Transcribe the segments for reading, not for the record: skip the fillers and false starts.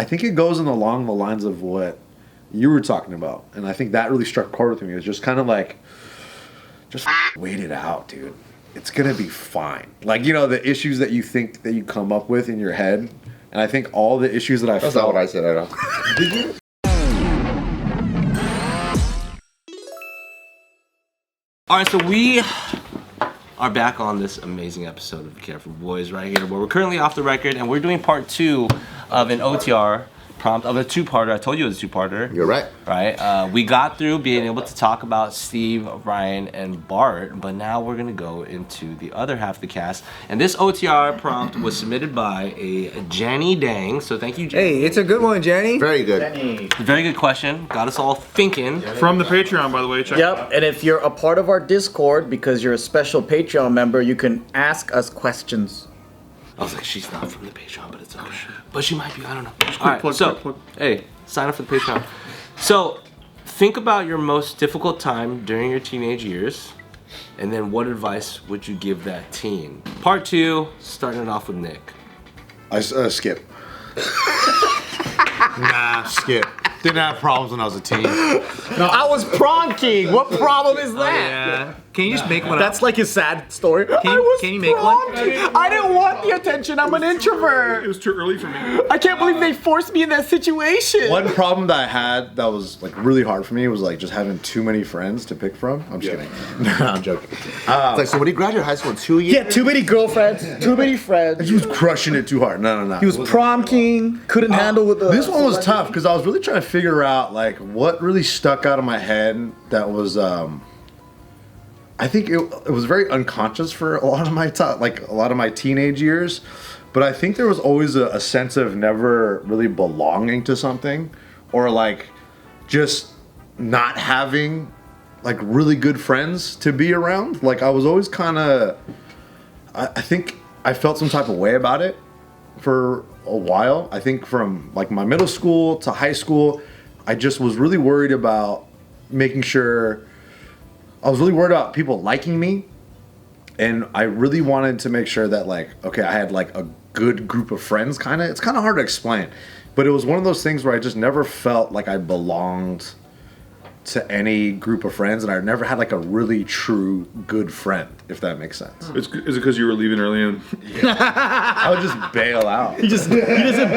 think it goes along the lines of what you were talking about, and I think that really struck chord with me. It was just kind of like, just wait it out, dude. It's gonna be fine. Like, you know, the issues that you think that you come up with in your head, and I think all the issues that I felt. That's not what I said at all. Did you? All right, so we are back on this amazing episode of Care for Boys right here, where we're currently off the record, and we're doing part 2 of an OTR prompt of a two-parter. I told you it was a two-parter. You're right. Right? We got through being able to talk about Steve, Ryan, and Bart, but now we're gonna go into the other half of the cast. And this OTR prompt was submitted by a Jenny Dang. So thank you, Jenny. Hey, it's a good one, Jenny. Very good. Jenny. Very good question. Got us all thinking. From the Patreon, by the way. Check it out. Yep, and if you're a part of our Discord, because you're a special Patreon member, you can ask us questions. I was like, she's not from the Patreon, but it's okay. But she might be, I don't know. Quick All right, plug, so, quick plug. hey, sign up for the Patreon. So, think about your most difficult time during your teenage years, and then what advice would you give that teen? Part 2, starting it off with Nick. I skip. Nah, skip. Didn't have problems when I was a teen. No, I was prom king. What problem is that? Yeah. Can you just make one That's up? like his sad story. Can you make one? I didn't want the attention. I'm an introvert. It was too early for me. I can't believe they forced me in that situation. One problem that I had that was like really hard for me was like just having too many friends to pick from. I'm just kidding. No, I'm joking. It's like, so when you graduated high school in 2 years? Yeah, too many girlfriends, too many friends. He was crushing it too hard. No. He was prom king. Couldn't handle with the. This one was tough because I was really trying to figure out like what really stuck out of my head that was I think it was very unconscious for a lot of my a lot of my teenage years, but I think there was always a sense of never really belonging to something, or like just not having like really good friends to be around. Like I was always kind of, I think I felt some type of way about it for a while. I think from like my middle school to high school, I just was really worried about making sure. I was really worried about people liking me, and I really wanted to make sure that like, okay, I had like a good group of friends. It's kind of hard to explain, but it was one of those things where I just never felt like I belonged to any group of friends, and I never had like a really true good friend, if that makes sense. Is it because you were leaving early? I would just bail out. He doesn't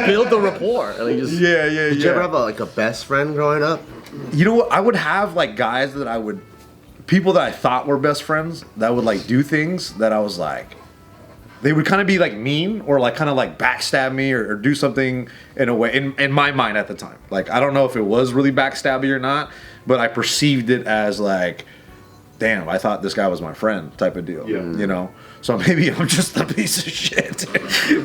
build the rapport. Like, Yeah. Did you ever have a best friend growing up? You know what? I would have like guys that people that I thought were best friends that would like do things that I was like, they would kind of be like mean or like kind of like backstab me or do something in a way in my mind at the time. Like I don't know if it was really backstabby or not, but I perceived it as like, damn, I thought this guy was my friend type of deal. Yeah. You know? So maybe I'm just a piece of shit.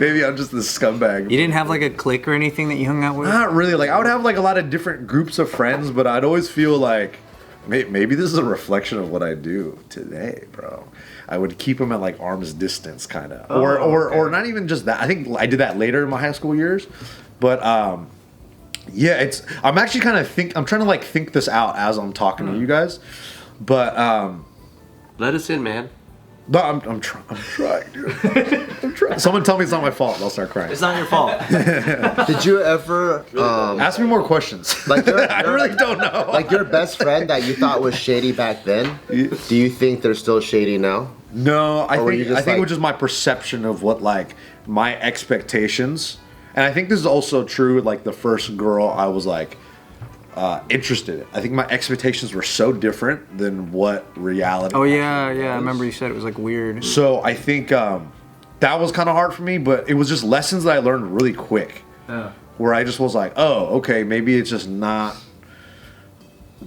Maybe I'm just this scumbag. You didn't have like a clique or anything that you hung out with? Not really. Like I would have like a lot of different groups of friends, but I'd always feel like maybe this is a reflection of what I do today, bro. I would keep them at like arm's distance, kind of, or not even just that. I think I did that later in my high school years, but yeah, I'm actually kind of I'm trying to like think this out as I'm talking to you guys, but Let us in, man. no, I'm trying, dude. I'm trying. Someone tell me it's not my fault. I'll start crying. It's not your fault. Did you ever Ask me more questions. like I really don't know. like your best friend that you thought was shady back then? Do you think they're still shady now? No, I Or were you think just it like- was just my perception of what like my expectations, and I think this is also true with like the first girl I was like interested in. I think my expectations were so different than what reality. Oh yeah, actually I was. remember you said it was like weird. So I think that was kind of hard for me, but it was just lessons that I learned really quick. Yeah. Where I just was like, oh, okay, maybe it's just not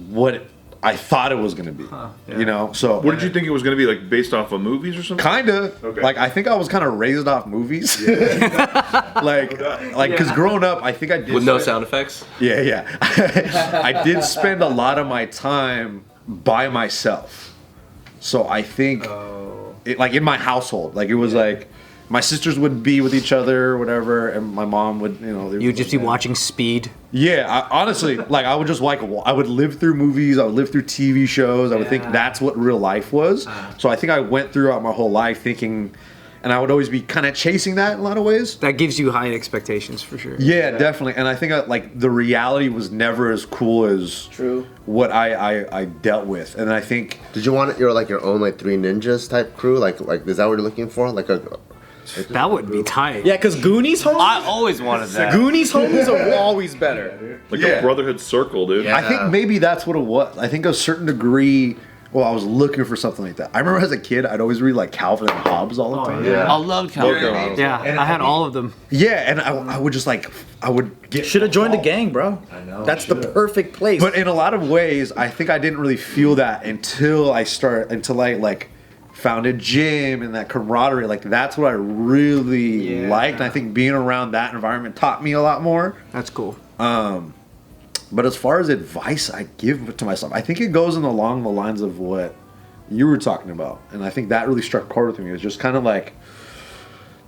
what I thought it was gonna be. Yeah. You know, so What did you think it was going to be, like based off of movies or something? Kinda. Okay. Like I think I was kind of raised off movies. like because growing up, I think I did. With no sound effects? Yeah. I did spend a lot of my time by myself. So I think, like in my household, like it was like my sisters would be with each other or whatever, and my mom would, You'd just be watching Speed. Yeah, honestly, like I would just like I would live through movies, I would live through TV shows. I would think that's what real life was. So I think I went throughout my whole life thinking and I would always be kind of chasing that in a lot of ways. That gives you high expectations for sure. Yeah, definitely. And I think like the reality was never as cool as what I dealt with. And I think Did you want your own like Three Ninjas type crew? Like is that what you're looking for? That would be tight. Yeah, because Goonies homies. I always wanted that. Goonies homies are always better. Like a brotherhood circle, dude. I think maybe that's what it was. I think a certain degree. Well, I was looking for something like that. I remember as a kid, I'd always read like Calvin and Hobbes all the time. I loved Calvin. Yeah, I had all of them. Yeah, and I would just like I would get. Should have joined the gang, bro. I know. That's the perfect place. But in a lot of ways, I think I didn't really feel that until I like found a gym and that camaraderie. Like that's what I really liked. And I think being around that environment taught me a lot more. That's cool. But as far as advice I give to myself, I think it goes along the lines of what you were talking about. And I think that really struck chord with me. It was just kind of like,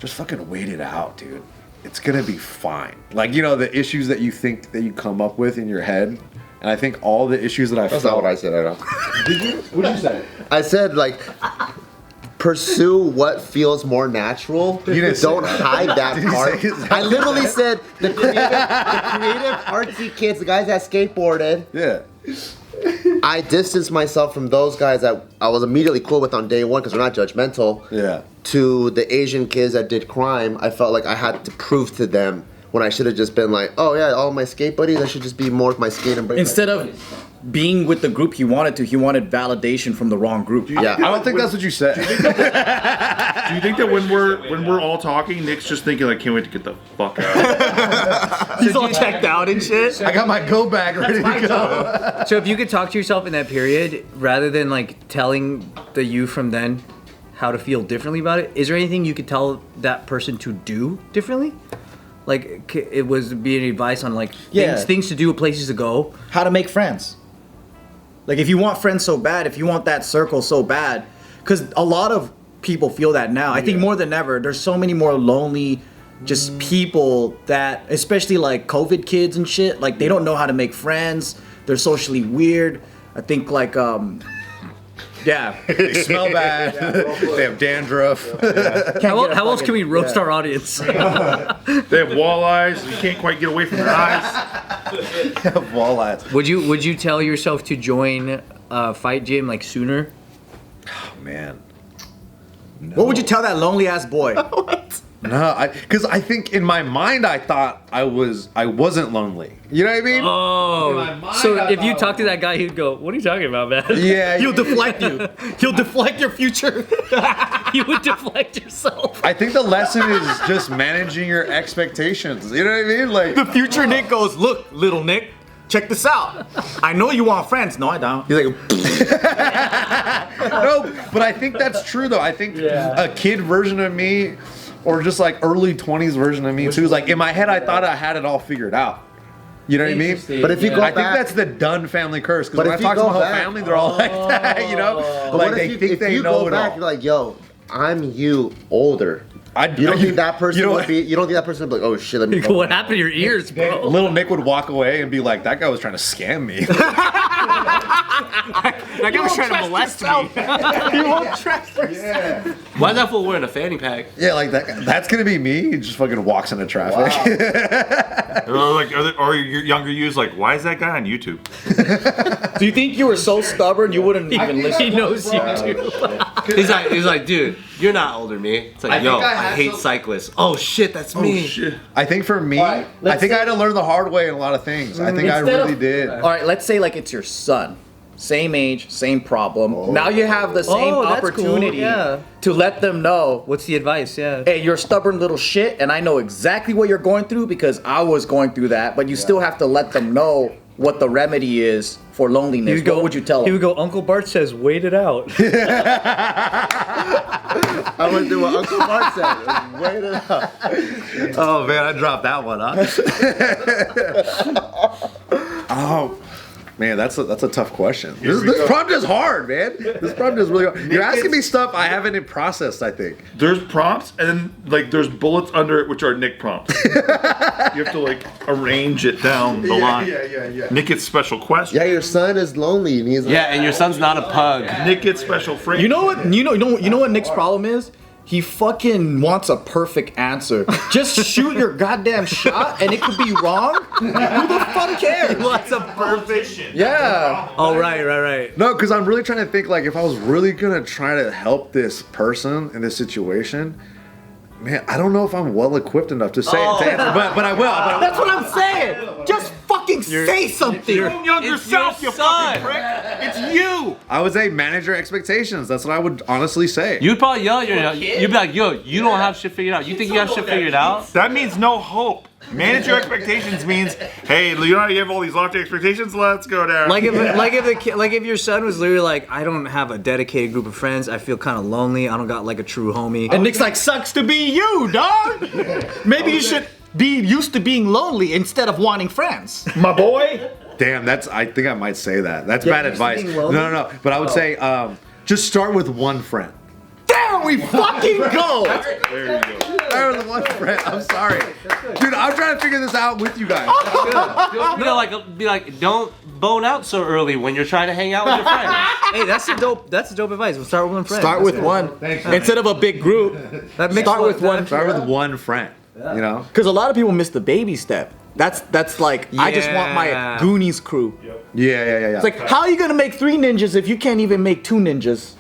just fucking wait it out, dude. It's going to be fine. Like, you know, the issues that you think that you come up with in your head. And I think all the issues that I That's felt. not what I said at all. Did you? What did you say? I said pursue what feels more natural. You didn't say Don't that. hide that Did you part. say that? I literally said the creative artsy kids, the guys that skateboarded. Yeah. I distanced myself from those guys that I was immediately cool with on day one because they're not judgmental. Yeah. To the Asian kids that did crime, I felt like I had to prove to them when I should have just been like, oh yeah, all my skate buddies, I should just be more with my skate and break. Instead of being with the group he wanted validation from the wrong group. Yeah. I don't think that's what you said. Do you think that when we're all talking, Nick's just thinking like, can't wait to get the fuck out? He's all checked out and shit. I got my go bag ready to go. So if you could talk to yourself in that period, rather than like telling the you from then how to feel differently about it, is there anything you could tell that person to do differently? Like it was being advice on like things to do, places to go. How to make friends. Like if you want friends so bad, if you want that circle so bad, because a lot of people feel that now. I think more than ever, there's so many more lonely, just people that, especially like COVID kids and shit, like they don't know how to make friends. They're socially weird. I think like, They smell bad. They have dandruff. How else can we roast our audience? They have walleyes. You can't quite get away from their eyes. Walleyes. Would you tell yourself to join a fight gym like sooner? Oh, man. what would you tell that lonely ass boy? No, because I think in my mind I thought I wasn't lonely. You know what I mean? Oh, so if you talk to that guy, he'd go, "What are you talking about, man?" Yeah. He'll deflect you. He'll deflect your future. You would deflect yourself. I think the lesson is just managing your expectations. You know what I mean? Like The future Nick goes, look, little Nick, check this out. I know you want friends. No, I don't. He's like, no, but I think that's true though. I think a kid version of me, or just like early 20s version of me too, is like in my head I thought I had it all figured out. You know what I mean? but if you go I back, think that's the Dunn family curse. Because But when I if you talk to go my whole back- family, they're all like that. You know, but like what they if you, think if they you know go it back, all. you're like, yo, I'm you older. You don't think that person would be? You don't think that person would be like, oh shit, let me. What happened to your ears, bro? Little Nick would walk away and be like, "That guy was trying to scam me." That guy was trying to molest me. You won't trust yourself. Why is that fool wearing a fanny pack? Yeah, like that's gonna be me. He just fucking walks into traffic. Or like, or your younger you's like, why is that guy on YouTube? Do you think you were so stubborn you wouldn't even listen? He knows you do. He's like, dude, you're not older than me. It's like, yo, I hate cyclists. Oh shit, that's me. Shit. I think for me, Alright, I let's think I say- had to learn the hard way in a lot of things. I think I Instead really of- did. All right, let's say like it's your son. Same age, same problem. Now you have the same Oh, that's cool, opportunity yeah. to let them know, What's the advice? Yeah. hey, you're a stubborn little shit, and I know exactly what you're going through because I was going through that, but you still have to let them know what the remedy is for loneliness. What would you tell He them? would go, Uncle Bart says, wait it out. I would do what Uncle Bart said. Wait it out. Oh man, I dropped that one, huh? Oh, man, that's a tough question. This prompt is hard, man. This prompt is really hard. You're asking me stuff I haven't processed, I think. There's prompts, and then like there's bullets under it, which are Nick prompts. You have to like arrange it down the line. Yeah. Nick gets special question. Yeah, your son is lonely, and he's like, Yeah, and your son's not a pug. Nick gets special frame. You know what? You know what Nick's problem is? He fucking wants a perfect answer. Just shoot your goddamn shot and it could be wrong. Who the fuck cares? What's a perfect? Yeah. Oh, right. No, because I'm really trying to think, like, if I was really gonna try to help this person in this situation, man, I don't know if I'm well equipped enough to say to answer, but I will. That's what I'm saying. Just fucking say something. It's your son. It's you. I would say manage your expectations. That's what I would honestly say. You'd probably yell at you'd be like, yo, you don't have shit figured out. You think you have shit figured out? That means no hope. Manage your expectations means, hey, Leonardo, you have all these lofty expectations. Let's go down. Like if your son was literally like, I don't have a dedicated group of friends. I feel kind of lonely. I don't got like a true homie. And Nick's like, sucks to be you, dog. Maybe you should be used to being lonely instead of wanting friends. My boy. Damn, I think I might say that. That's bad advice. being No, lonely? no. But I would say, just start with one friend. There we fucking go. There you go. Start with one friend. I'm sorry, dude. I'm trying to figure this out with you guys. Be like, don't bone out so early when you're trying to hang out with your friends. Hey, that's a dope advice. We'll start with one friend. Start with one. Instead of a big group. That makes Start with one. Start with one friend. You know. Because a lot of people miss the baby step. That's like, I just want my Yeah. Goonies crew. Yeah. It's like, how are you gonna make 3 ninjas if you can't even make 2 ninjas?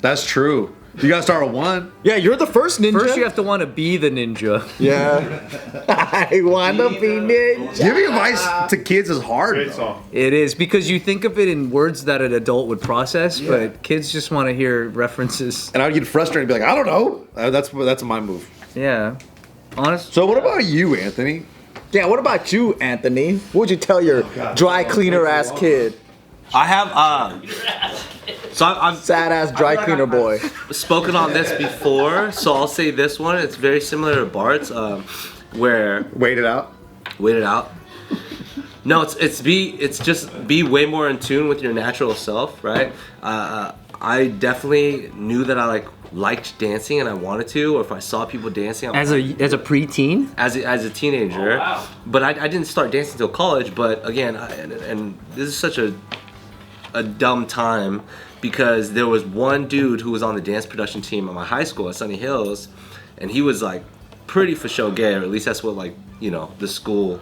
That's true. You gotta start with one. Yeah, you're the first ninja. First, you have to want to be the ninja. Yeah. I wanna be ninja. Giving advice to kids is hard. Great though. song. It is because you think of it in words that an adult would process, but kids just want to hear references. And I would get frustrated and be like, I don't know. That's my move. Yeah, honest. So what about you, Anthony? Yeah, what about you, Anthony? What would you tell your dry cleaner ass kid? I have, so I've Sad ass dry cleaner boy. spoken on this before, so I'll say this one. It's very similar to Bart's, where Wait it out. wait it out. No, it's just be way more in tune with your natural self, right? I definitely knew that I liked dancing and I wanted to, or if I saw people dancing, As a preteen. as a teenager. But I didn't start dancing until college. But again, and this is such a dumb time because there was one dude who was on the dance production team at my high school at Sunny Hills, and he was like pretty for show gay, or at least that's what the school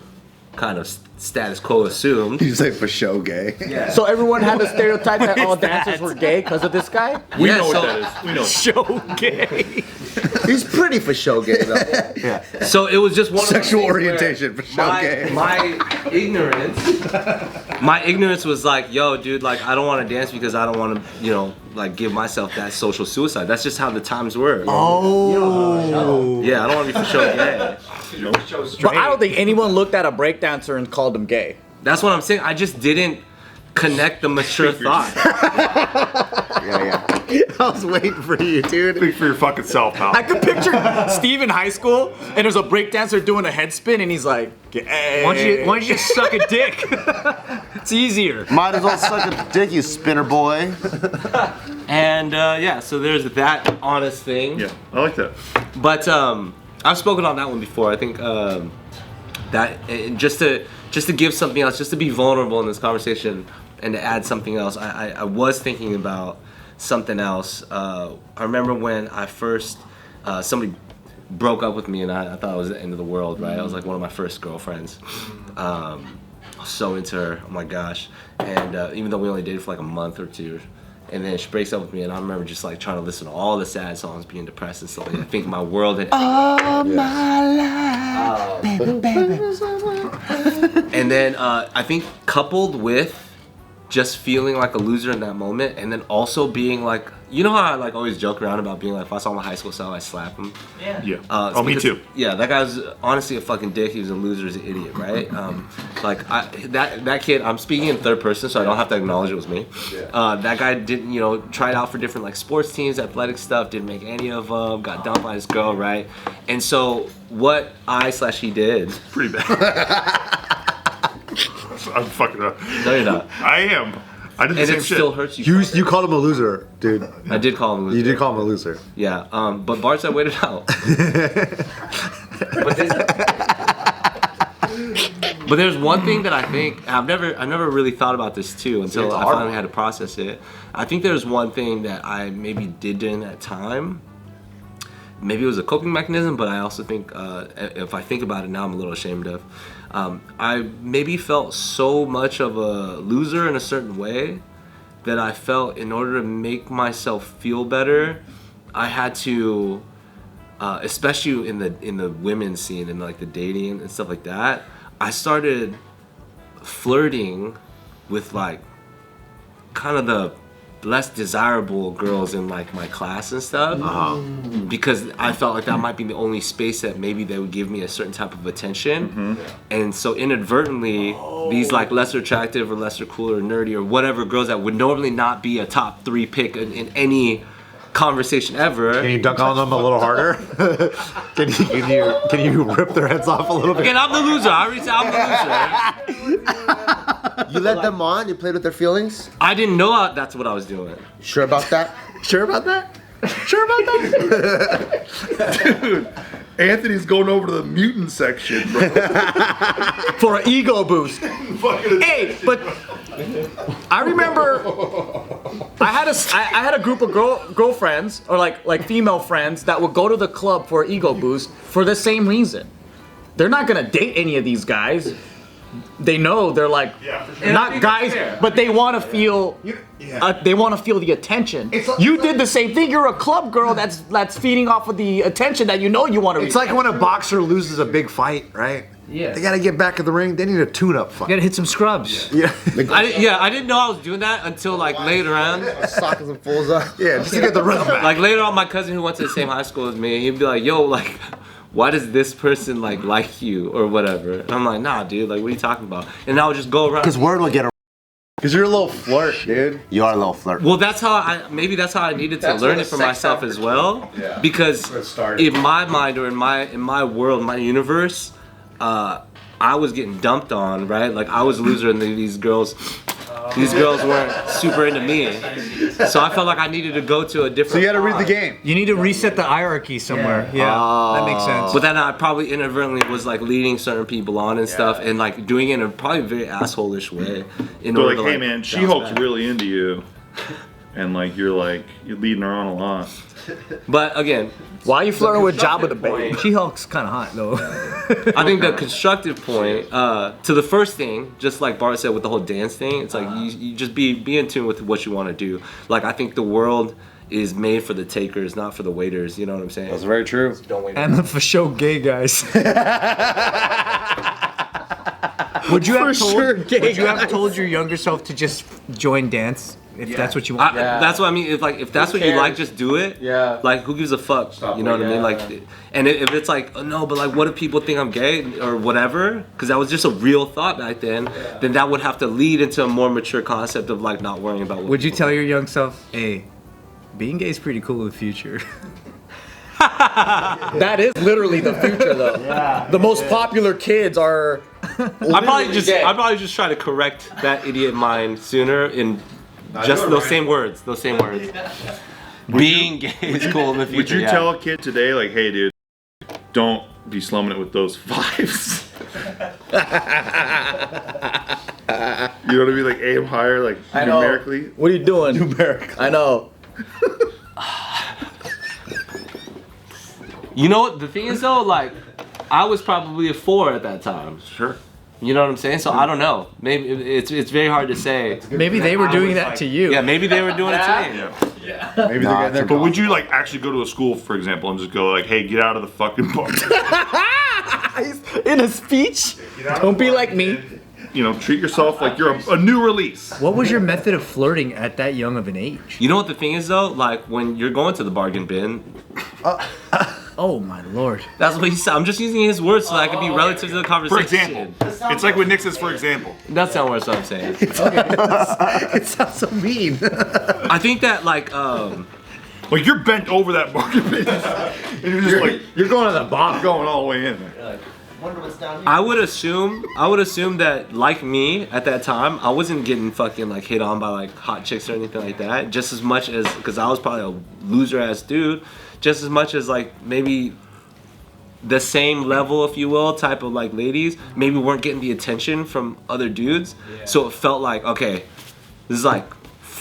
kind of status quo assumed. You say for show gay. So everyone had the stereotype that all dancers were gay because of this guy? We Yeah, know so- what that is. We know. Show gay. He's pretty for show gay though. So it was just one Sexual of those things orientation where for show gay. My ignorance was like, yo, dude, like I don't want to dance because I don't want to, give myself that social suicide. That's just how the times were. Oh. Yeah, I don't want to be for show gay. But I don't think anyone looked at a breakdancer and called him gay. That's what I'm saying. I just didn't connect the mature thought. I was waiting for you, dude. Speak for your fucking self, pal. I could picture Steve in high school and there's a breakdancer doing a head spin and he's like, gay. Why don't you just suck a dick? It's easier. Might as well suck a dick, you spinner boy. And so there's that honest thing. Yeah, I like that. But I've spoken on that one before. I think that just to give something else, just to be vulnerable in this conversation, and to add something else. I was thinking about something else. I remember when I first somebody broke up with me, and I thought it was the end of the world. Right? I was like one of my first girlfriends. I was so into her. Oh my gosh! And even though we only dated for like a month or two. And then she breaks up with me, and I remember just like trying to listen to all the sad songs, being depressed and stuff. Like, I think my world had. And then I think coupled with just feeling like a loser in that moment, and then also being like, you know how I like always joke around about being like, if I saw my high school self, I slap him. Yeah. It's Me because- too. Yeah, that guy was honestly a fucking dick. He was a loser, he's an idiot, right? That kid. I'm speaking in third person, so I don't have to acknowledge it was me. That guy didn't, tried out for different like sports teams, athletic stuff. Didn't make any of them. Got dumped by his girl, right? And so what he did. Pretty bad. I'm fucking up. No, you're not. I am. I did the And same it shit. still hurts you. You called him a loser, dude. I did call him a loser. You did call him a loser. Yeah, but Bart said wait it out. But there's one thing that I think I've never really thought about this too until I finally had to process it. I think there's one thing that I maybe did during that time maybe it was a coping mechanism, but I also think if I think about it now, I'm a little ashamed of. I maybe felt so much of a loser in a certain way that I felt in order to make myself feel better, I had to, especially in the women's scene and like the dating and stuff like that, I started flirting with like kind of the less desirable girls in like my class and stuff, because I felt like that might be the only space that maybe they would give me a certain type of attention. And so inadvertently these like lesser attractive or lesser cool or nerdy or whatever girls that would normally not be a top 3 pick in any conversation ever. Can you dunk on them a little harder? Can you rip their heads off a little bit? Again, I'm the loser. I already said I'm the loser. You led them on? You played with their feelings? I didn't know that's what I was doing. Sure about that? Sure about that? Sure about that? Dude, Anthony's going over to the mutant section, bro. For an ego boost. Hey, but I remember I had a group of girlfriends or like female friends that would go to the club for an ego boost for the same reason. They're not gonna date any of these guys. They know they're like not guys, but they want to feel. They want to feel the attention. You did the same thing. You're a club girl that's feeding off of the attention that you know you want to. It's like when a boxer loses a big fight, right? Yeah. They gotta get back in the ring. They need a tune-up fight. You gotta hit some scrubs. Yeah. I didn't know I was doing that until like later on. Sockers and fools up. Yeah, just to get the rhythm back. Like later on, my cousin who went to the same high school as me, he'd be like, "Yo, like, why does this person like you or whatever?" And I'm like, "Nah, dude, like, what are you talking about?" And I would just go around. Because word will get around. Because you're a little flirt, dude. You are a little flirt. Well, that's how I needed to learn it for myself as well. Yeah. Because in my mind or in my world, my universe, I was getting dumped on, right? Like I was a loser, and these girls weren't super into me. So I felt like I needed to go to a different. So you had to read the game. You need to reset the hierarchy somewhere. Yeah, that makes sense. But then I probably inadvertently was like leading certain people on and stuff, and like doing it in a probably very asshole-ish way. But like, hey man, She-Hulk's really into you, and like you're leading her on a lot. But again, why are you flirting with Jabba the Babe? She-Hulk's kind of hot though. I think the constructive point to the first thing, just like Bart said with the whole dance thing, it's like you just be in tune with what you want to do. Like I think the world is made for the takers, not for the waiters. You know what I'm saying? That's very true. Don't wait. And the for show gay guys. Would you have told your younger self to just join dance if that's what you want? That's what I mean. If that's what you like, just do it. Yeah. Like who gives a fuck? You know what I mean? Like, and if it's like no, but like what if people think I'm gay or whatever? Because that was just a real thought back then. Then that would have to lead into a more mature concept of like not worrying about. Would you tell your young self, hey, being gay is pretty cool in the future? That is literally the future, though. Yeah. The most popular kids are. I probably just try to correct that idiot mind sooner in just those same words. Those same words. Being gay is cool in the future. Would you tell a kid today, like, hey, dude, don't be slumming it with those fives? You know what I mean? Like aim higher, like numerically. What are you doing? Numerically. I know. You know what the thing is though, like I was probably a 4 at that time. Sure. You know what I'm saying? So I don't know. Maybe it's very hard to say. Maybe they were doing that to you. Yeah, maybe they were doing it to me. Yeah. Maybe they're getting their. But would you like actually go to a school, for example, and just go like, hey, get out of the fucking bar? In a speech? Don't be like me. You know, treat yourself like you're a new release. What was your method of flirting at that young of an age? You know what the thing is though? Like when you're going to the bargain bin. Oh my lord. That's what he said. I'm just using his words so that I can be relative to the For conversation. example, it's like when Nick says, for example. That's not what I'm saying. It sounds so mean. I think that like Like you're bent over that bargain bin, and you're just like You're going to the bottom. going all the way in there. I would assume that like me at that time, I wasn't getting fucking like hit on by like hot chicks or anything like that. Just as much as because I was probably a loser ass dude. Just as much as like maybe the same level, if you will, type of like ladies maybe weren't getting the attention from other dudes. Yeah. So it felt like okay, this is like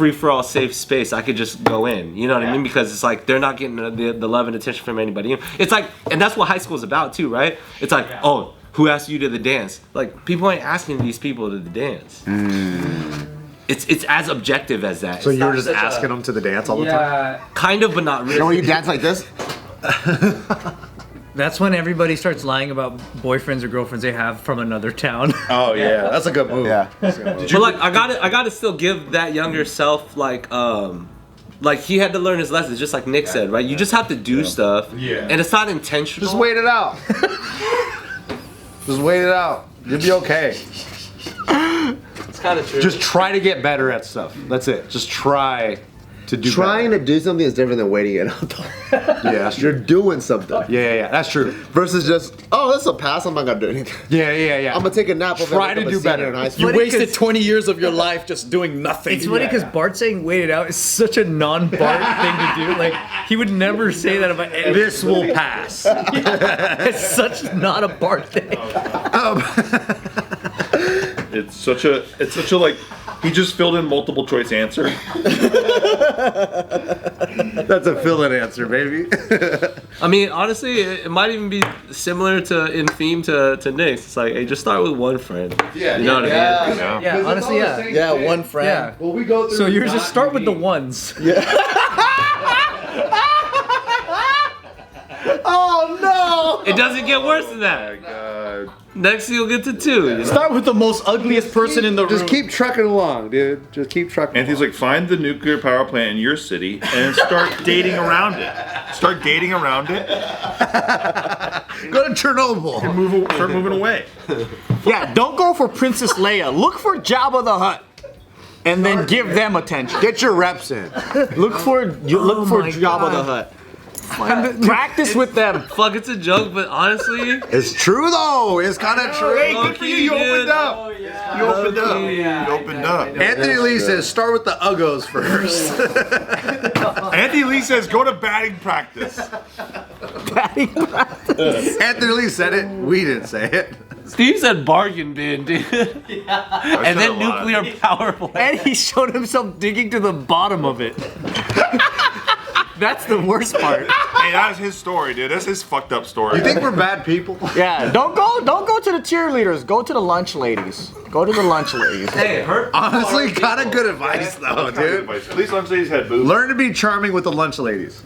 free for all safe space. I could just go in. You know what I mean? Because it's like they're not getting the love and attention from anybody. It's like, and that's what high school is about too, right? It's like, oh, who asked you to the dance? Like, people ain't asking these people to the dance. It's as objective as that. So you were just asking them to the dance all the time? Kind of, but not really. You know when you dance like this? That's when everybody starts lying about boyfriends or girlfriends they have from another town. Oh yeah, that's a good move. Yeah. But like, I gotta still give that younger self like he had to learn his lessons, just like Nick said, right? You just have to do stuff, and it's not intentional. Just wait it out. Just wait it out. You'll be okay. It's kind of true. Just try to get better at stuff. That's it. Just try to do Trying better. to do something is different than waiting it out, though. Yeah, that's You're true. doing something. Yeah, that's true. Versus just, oh, this will pass. I'm not gonna do anything. Yeah. I'm gonna take a nap. Try to do better. In high school. You wasted 20 years of your life just doing nothing. It's funny because Bart saying "wait it out" is such a non-Bart thing to do. Like he would never say that about anything. This will pass. It's such not a Bart thing. It's such a like he just filled in multiple choice answer. That's a fill-in answer, baby. I mean, honestly, it might even be similar in theme to Nick's. It's like, hey, just start with one friend. Yeah, you know what I mean? Yeah, honestly, yeah. Yeah, one friend. Yeah. Well, we go through. So yours just start with the ones. Oh no! It doesn't get worse than that. God. Next, you'll get to 2. You know? Start with the most ugliest person in the room. Just keep trucking along, dude. Just keep trucking. And he's like, find the nuclear power plant in your city and start dating around it. Start dating around it. Go to Chernobyl. Start moving away. Yeah, don't go for Princess Leia. Look for Jabba the Hutt. And then give them attention. Get your reps in. Look for Jabba the Hutt. Practice with them. Fuck, it's a joke, but honestly, It's true though. It's kind of true. Hey, good for you. You opened up. You opened up. You opened up. Anthony Lee says start with the uggos first. Anthony Lee says go to batting practice. Anthony Lee said it. We didn't say it. Steve said bargain bin, dude. And then nuclear power plant. And he showed himself digging to the bottom of it. That's the worst part. Hey, that's his story, dude. That's his fucked up story. You think we're bad people? Yeah, don't go to the cheerleaders. Go to the lunch ladies. Go to the lunch ladies. Hey, her. Honestly, kind of good advice though, dude. At least lunch ladies had boobs. Learn to be charming with the lunch ladies.